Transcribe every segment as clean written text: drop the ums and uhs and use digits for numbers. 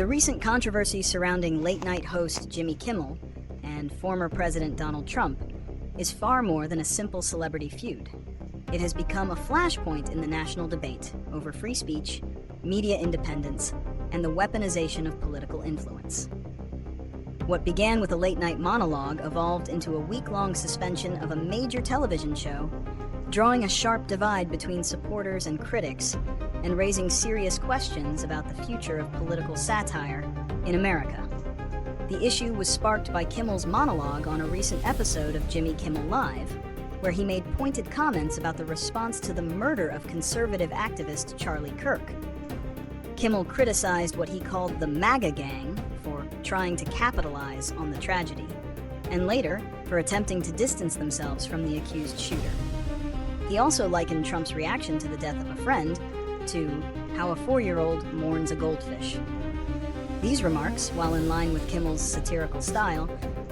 The recent controversy surrounding late-night host Jimmy Kimmel and former President Donald Trump is far more than a simple celebrity feud. It has become a flashpoint in the national debate over free speech, media independence, and the weaponization of political influence. What began with a late-night monologue evolved into a week-long suspension of a major television show, drawing a sharp divide between supporters and critics, and raising serious questions about the future of political satire in America. The issue was sparked by Kimmel's monologue on a recent episode of Jimmy Kimmel Live, where he made pointed comments about the response to the murder of conservative activist Charlie Kirk. Kimmel criticized what he called the MAGA gang for trying to capitalize on the tragedy, and later for attempting to distance themselves from the accused shooter. He also likened Trump's reaction to the death of a friend to how a 4-year-old mourns a goldfish. These remarks, while in line with Kimmel's satirical style,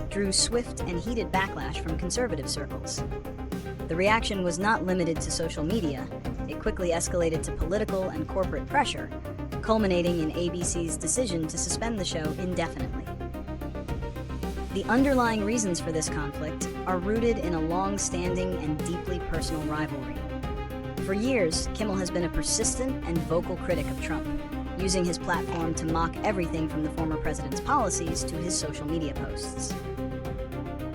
drew swift and heated backlash from conservative circles. The reaction was not limited to social media. It quickly escalated to political and corporate pressure, culminating in ABC's decision to suspend the show indefinitely. The underlying reasons for this conflict are rooted in a long-standing and deeply personal rivalry. For years, Kimmel has been a persistent and vocal critic of Trump, using his platform to mock everything from the former president's policies to his social media posts.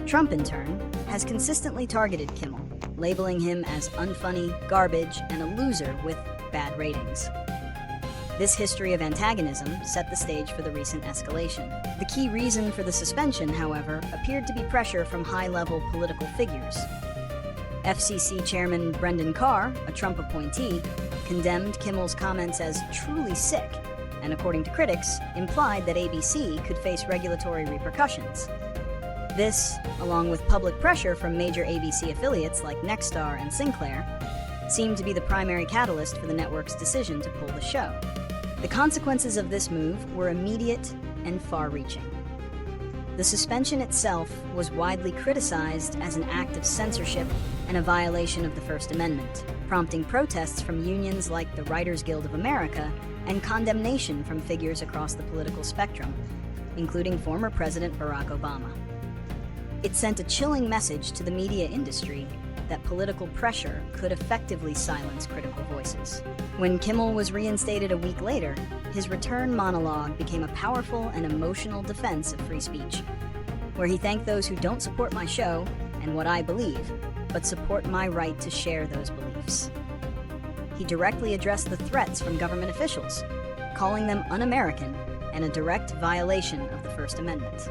Trump, in turn, has consistently targeted Kimmel, labeling him as unfunny, garbage, and a loser with bad ratings. This history of antagonism set the stage for the recent escalation. The key reason for the suspension, however, appeared to be pressure from high-level political figures. FCC Chairman Brendan Carr, a Trump appointee, condemned Kimmel's comments as truly sick, and according to critics, implied that ABC could face regulatory repercussions. This, along with public pressure from major ABC affiliates like Nexstar and Sinclair, seemed to be the primary catalyst for the network's decision to pull the show. The consequences of this move were immediate and far-reaching. The suspension itself was widely criticized as an act of censorship and a violation of the First Amendment, prompting protests from unions like the Writers Guild of America and condemnation from figures across the political spectrum, including former President Barack Obama. It sent a chilling message to the media industry that political pressure could effectively silence critical voices. When Kimmel was reinstated a week later, his return monologue became a powerful and emotional defense of free speech, where he thanked those who don't support my show and what I believe, but support my right to share those beliefs. He directly addressed the threats from government officials, calling them un-American and a direct violation of the First Amendment.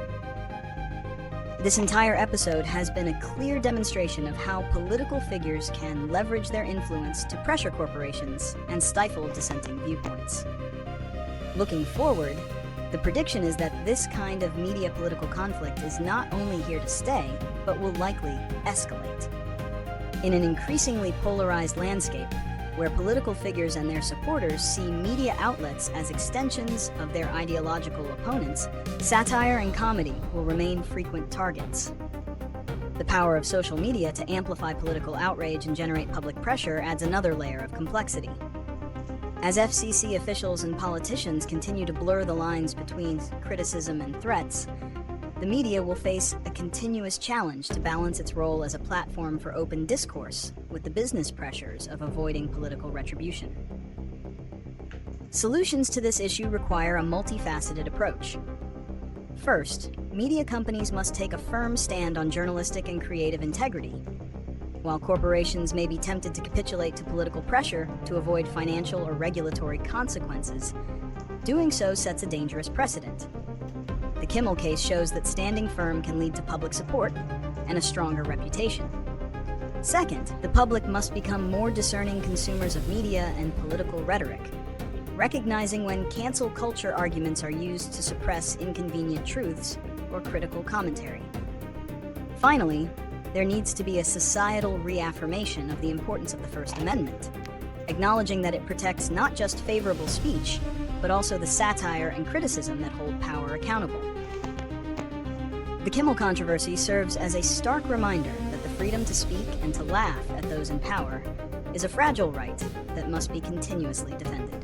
This entire episode has been a clear demonstration of how political figures can leverage their influence to pressure corporations and stifle dissenting viewpoints. Looking forward, the prediction is that this kind of media political conflict is not only here to stay, but will likely escalate. In an increasingly polarized landscape, where political figures and their supporters see media outlets as extensions of their ideological opponents, satire and comedy will remain frequent targets. The power of social media to amplify political outrage and generate public pressure adds another layer of complexity. As FCC officials and politicians continue to blur the lines between criticism and threats, the media will face a continuous challenge to balance its role as a platform for open discourse with the business pressures of avoiding political retribution. Solutions to this issue require a multifaceted approach. First, media companies must take a firm stand on journalistic and creative integrity. While corporations may be tempted to capitulate to political pressure to avoid financial or regulatory consequences, doing so sets a dangerous precedent. The Kimmel case shows that standing firm can lead to public support and a stronger reputation. Second, the public must become more discerning consumers of media and political rhetoric, recognizing when cancel culture arguments are used to suppress inconvenient truths or critical commentary. Finally, there needs to be a societal reaffirmation of the importance of the First Amendment, acknowledging that it protects not just favorable speech, but also the satire and criticism that hold power accountable. The Kimmel controversy serves as a stark reminder that the freedom to speak and to laugh at those in power is a fragile right that must be continuously defended.